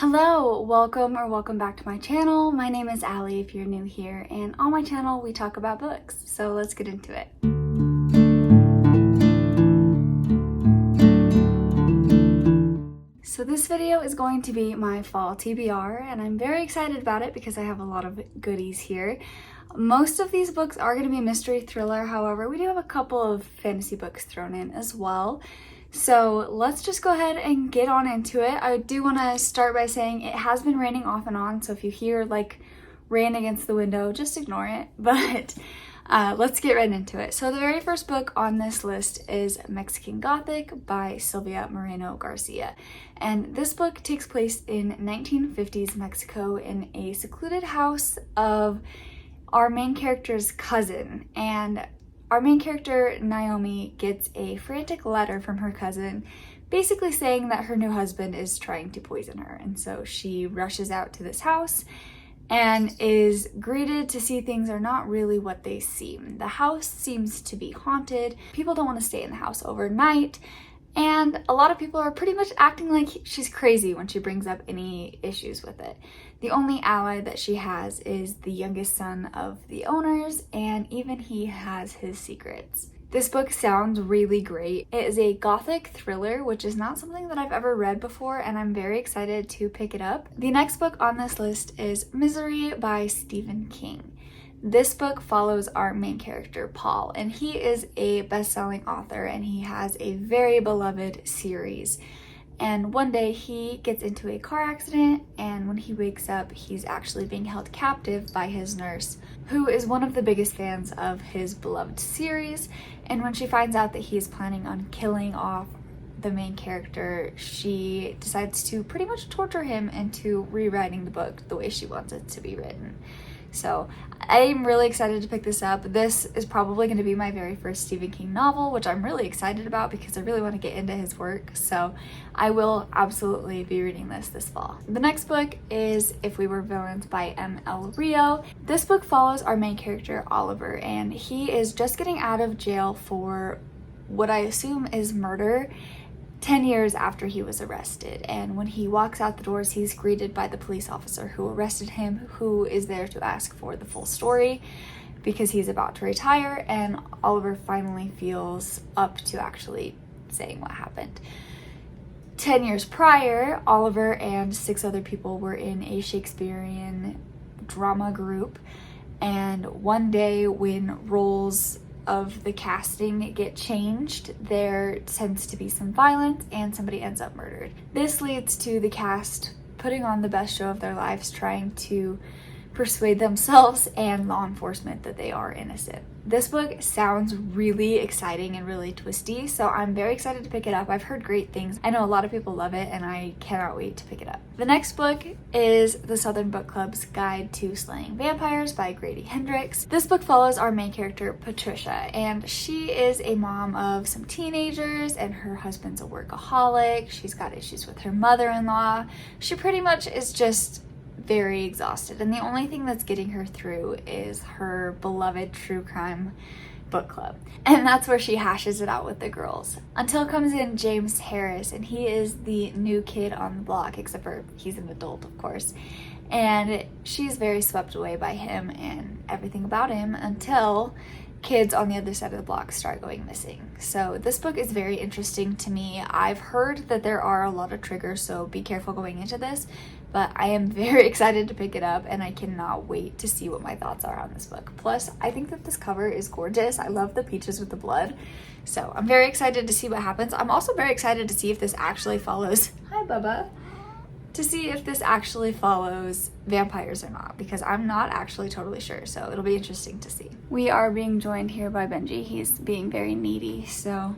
Hello, welcome back to my channel. My name is Allie if you're new here, and on my channel we talk about books, so let's get into it. So this video is going to be my fall TBR, and I'm very excited about it because I have a lot of goodies here. Most of these books are going to be mystery thriller, however, we do have a couple of fantasy books thrown in as well. So let's just go ahead and get on into it. I do want to start by saying it has been raining off and on, so if you hear like rain against the window, just ignore it. But let's get right into it. So the very first book on this list is Mexican Gothic by Silvia Moreno Garcia. And this book takes place in 1950s Mexico in a secluded house of our main character's cousin. And our main character, Naomi, gets a frantic letter from her cousin basically saying that her new husband is trying to poison her. And so she rushes out to this house and is greeted to see things are not really what they seem. The house seems to be haunted. People don't want to stay in the house overnight. And a lot of people are pretty much acting like she's crazy when she brings up any issues with it. The only ally that she has is the youngest son of the owners, and even he has his secrets. This book sounds really great. It is a gothic thriller, which is not something that I've ever read before, and I'm very excited to pick it up. The next book on this list is Misery by Stephen King. This book follows our main character, Paul, and he is a best-selling author, and he has a very beloved series. And one day he gets into a car accident, and when he wakes up, he's actually being held captive by his nurse, who is one of the biggest fans of his beloved series. And when she finds out that he is planning on killing off the main character, she decides to pretty much torture him into rewriting the book the way she wants it to be written. So I'm really excited to pick this up. This is probably going to be my very first Stephen King novel, which I'm really excited about because I really want to get into his work. So I will absolutely be reading this fall. The next book is If We Were Villains by M.L. Rio. This book follows our main character, Oliver, and he is just getting out of jail for what I assume is murder 10 years after he was arrested. And when he walks out the doors, he's greeted by the police officer who arrested him, who is there to ask for the full story because he's about to retire, and Oliver finally feels up to actually saying what happened. 10 years prior, Oliver and 6 other people were in a Shakespearean drama group, and one day when roles of the casting get changed, there tends to be some violence and somebody ends up murdered. This leads to the cast putting on the best show of their lives, trying to persuade themselves and law enforcement that they are innocent. This book sounds really exciting and really twisty, so I'm very excited to pick it up. I've heard great things. I know a lot of people love it, and I cannot wait to pick it up. The next book is The Southern Book Club's Guide to Slaying Vampires by Grady Hendrix. This book follows our main character, Patricia, and she is a mom of some teenagers, and her husband's a workaholic. She's got issues with her mother-in-law. She pretty much is just very exhausted, and the only thing that's getting her through is her beloved true crime book club, and that's where she hashes it out with the girls until comes in James Harris, and he is the new kid on the block, except for he's an adult, of course, and she's very swept away by him and everything about him until kids on the other side of the block start going missing. So this book is very interesting to me. I've heard that there are a lot of triggers, so be careful going into this, but I am very excited to pick it up, and I cannot wait to see what my thoughts are on this book. Plus, I think that this cover is gorgeous. I love the peaches with the blood, so I'm very excited to see what happens. I'm also very excited to see if this actually follows hi Bubba to see if this actually follows vampires or not, because I'm not actually totally sure, so it'll be interesting to see. We are being joined here by Benji. He's being very needy, so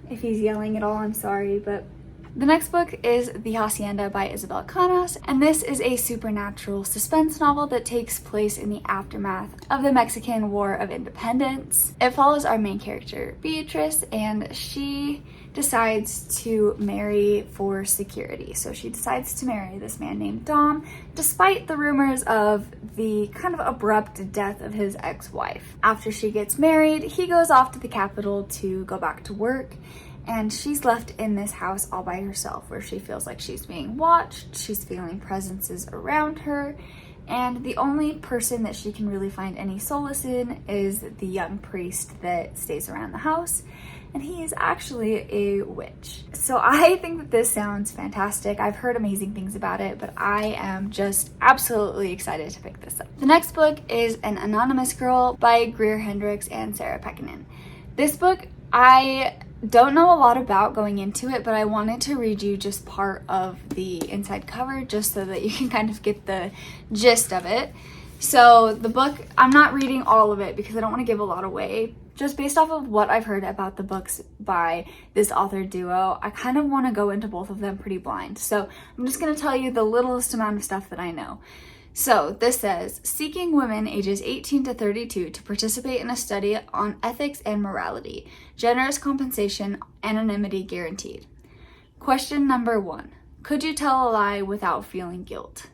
if he's yelling at all, I'm sorry, but the next book is The Hacienda by Isabel Canas, and this is a supernatural suspense novel that takes place in the aftermath of the Mexican War of Independence. It follows our main character, Beatrice, and she decides to marry for security. So she decides to marry this man named Dom, despite the rumors of the kind of abrupt death of his ex-wife. After she gets married, he goes off to the capital to go back to work, and she's left in this house all by herself where she feels like she's being watched, she's feeling presences around her, and the only person that she can really find any solace in is the young priest that stays around the house, and he is actually a witch. So I think that this sounds fantastic. I've heard amazing things about it, but I am just absolutely excited to pick this up. The next book is An Anonymous Girl by Greer Hendricks and Sarah Pekkanen. This book, I don't know a lot about going into it, but I wanted to read you just part of the inside cover just so that you can kind of get the gist of it. So the book, I'm not reading all of it because I don't want to give a lot away. Just based off of what I've heard about the books by this author duo, I kind of want to go into both of them pretty blind. So I'm just going to tell you the littlest amount of stuff that I know. So this says, seeking women ages 18 to 32 to participate in a study on ethics and morality. Generous compensation, anonymity guaranteed. Question number 1. Could you tell a lie without feeling guilt?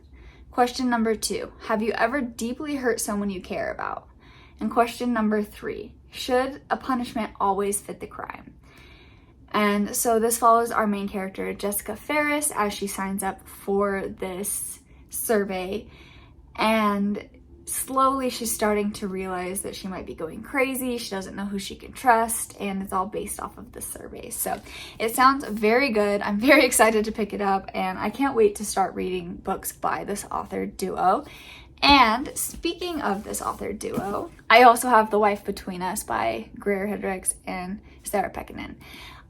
Question number 2. Have you ever deeply hurt someone you care about? And question number 3. Should a punishment always fit the crime? And so this follows our main character, Jessica Ferris, as she signs up for this survey. And slowly she's starting to realize that she might be going crazy. She doesn't know who she can trust, and it's all based off of the survey. So it sounds very good. I'm very excited to pick it up, and I can't wait to start reading books by this author duo. And speaking of this author duo, I also have The Wife Between Us by Greer Hendricks and Sarah Pekkanen.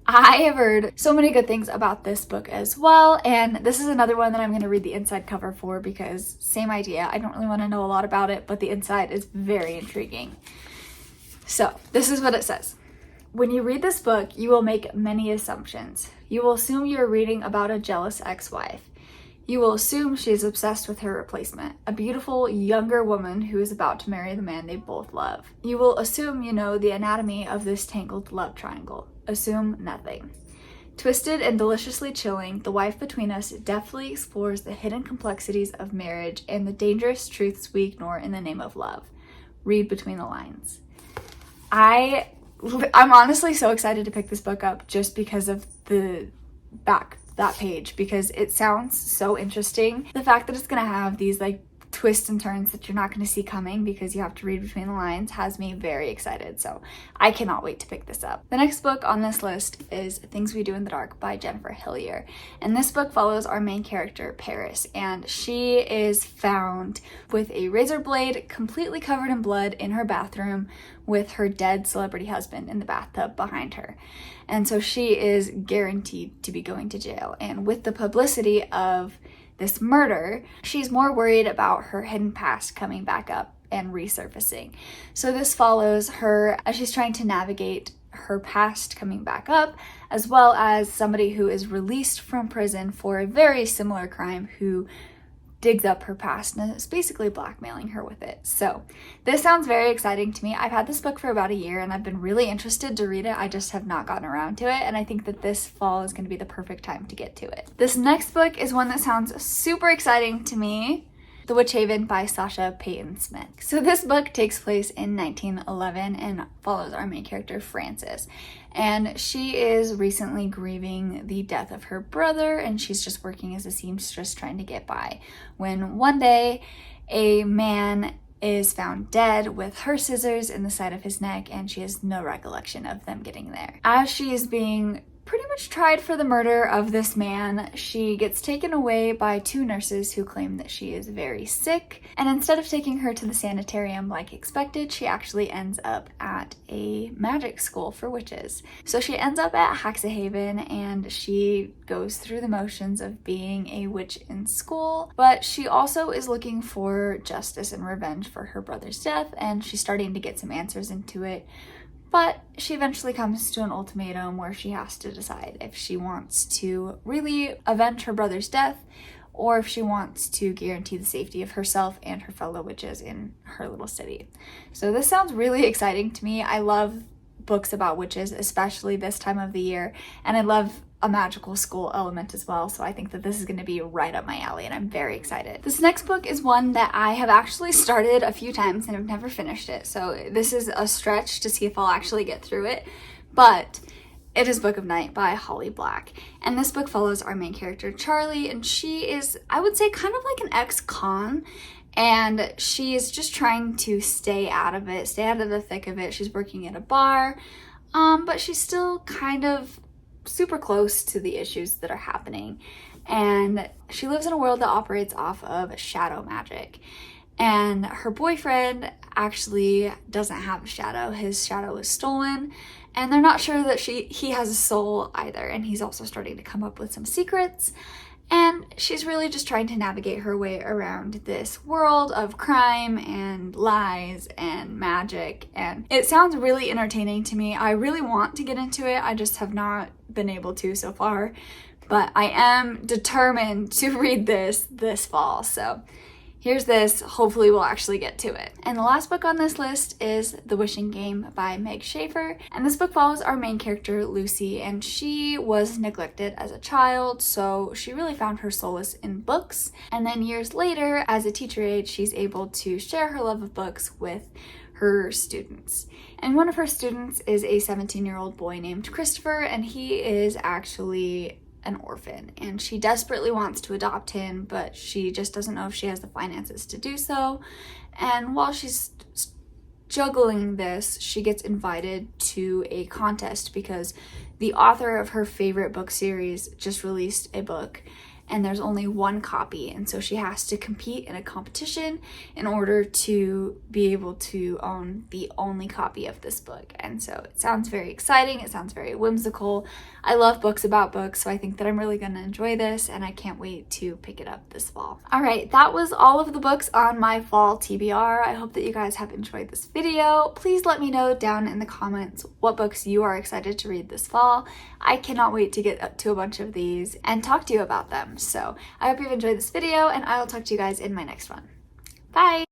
I have heard so many good things about this book as well, and this is another one that I'm going to read the inside cover for because same idea. I don't really want to know a lot about it, but the inside is very intriguing. So this is what it says. When you read this book, you will make many assumptions. You will assume you're reading about a jealous ex-wife. You will assume she is obsessed with her replacement, a beautiful, younger woman who is about to marry the man they both love. You will assume you know the anatomy of this tangled love triangle. Assume nothing. Twisted and deliciously chilling, The Wife Between Us deftly explores the hidden complexities of marriage and the dangerous truths we ignore in the name of love. Read between the lines. I'm honestly so excited to pick this book up just because of the that page, because it sounds so interesting. The fact that it's gonna have these like twists and turns that you're not going to see coming because you have to read between the lines has me very excited. So I cannot wait to pick this up. The next book on this list is Things We Do in the Dark by Jennifer Hillier. And this book follows our main character, Paris, and she is found with a razor blade completely covered in blood in her bathroom with her dead celebrity husband in the bathtub behind her. And so she is guaranteed to be going to jail. And with the publicity of this murder, she's more worried about her hidden past coming back up and resurfacing. So this follows her as she's trying to navigate her past coming back up, as well as somebody who is released from prison for a very similar crime who digs up her past and is basically blackmailing her with it. So this sounds very exciting to me. I've had this book for about a year and I've been really interested to read it. I just have not gotten around to it, and I think that this fall is going to be the perfect time to get to it. This next book is one that sounds super exciting to me. The Witch Haven by Sasha Payton Smith. So this book takes place in 1911 and follows our main character, Frances. And she is recently grieving the death of her brother, and she's just working as a seamstress trying to get by. When one day, a man is found dead with her scissors in the side of his neck, and she has no recollection of them getting there. As she is being pretty much tried for the murder of this man, she gets taken away by two nurses who claim that she is very sick, and instead of taking her to the sanitarium like expected, she actually ends up at a magic school for witches. So she ends up at Haxahaven, and she goes through the motions of being a witch in school, but she also is looking for justice and revenge for her brother's death, and she's starting to get some answers into it. But she eventually comes to an ultimatum where she has to decide if she wants to really avenge her brother's death or if she wants to guarantee the safety of herself and her fellow witches in her little city. So this sounds really exciting to me. I love books about witches, especially this time of the year, and I love a magical school element as well, so I think that this is going to be right up my alley and I'm very excited. This next book is one that I have actually started a few times and I've never finished it, so this is a stretch to see if I'll actually get through it, but It is Book of Night by Holly Black. And this book follows our main character, Charlie, and she is, I would say, kind of like an ex-con. And she is just trying to stay out of it, stay out of the thick of it. She's working at a bar, but she's still kind of super close to the issues that are happening. And she lives in a world that operates off of shadow magic. And her boyfriend actually doesn't have a shadow. His shadow was stolen, and they're not sure that he has a soul either. And he's also starting to come up with some secrets. And she's really just trying to navigate her way around this world of crime and lies and magic. And it sounds really entertaining to me. I really want to get into it. I just have not been able to so far. But I am determined to read this fall. So here's this. Hopefully we'll actually get to it. And the last book on this list is The Wishing Game by Meg Schaefer. And this book follows our main character, Lucy, and she was neglected as a child, so she really found her solace in books. And then years later, as a teacher aide, she's able to share her love of books with her students. And one of her students is a 17-year-old boy named Christopher, and he is actually an orphan, and she desperately wants to adopt him, but she just doesn't know if she has the finances to do so. And while she's juggling this, she gets invited to a contest because the author of her favorite book series just released a book, and there's only one copy, and so she has to compete in a competition in order to be able to own the only copy of this book. And so it sounds very exciting, it sounds very whimsical. I love books about books, so I think that I'm really gonna enjoy this, and I can't wait to pick it up this fall. All right, that was all of the books on my fall TBR. I hope that you guys have enjoyed this video. Please let me know down in the comments what books you are excited to read this fall. I cannot wait to get up to a bunch of these and talk to you about them. So I hope you've enjoyed this video, and I will talk to you guys in my next one. Bye!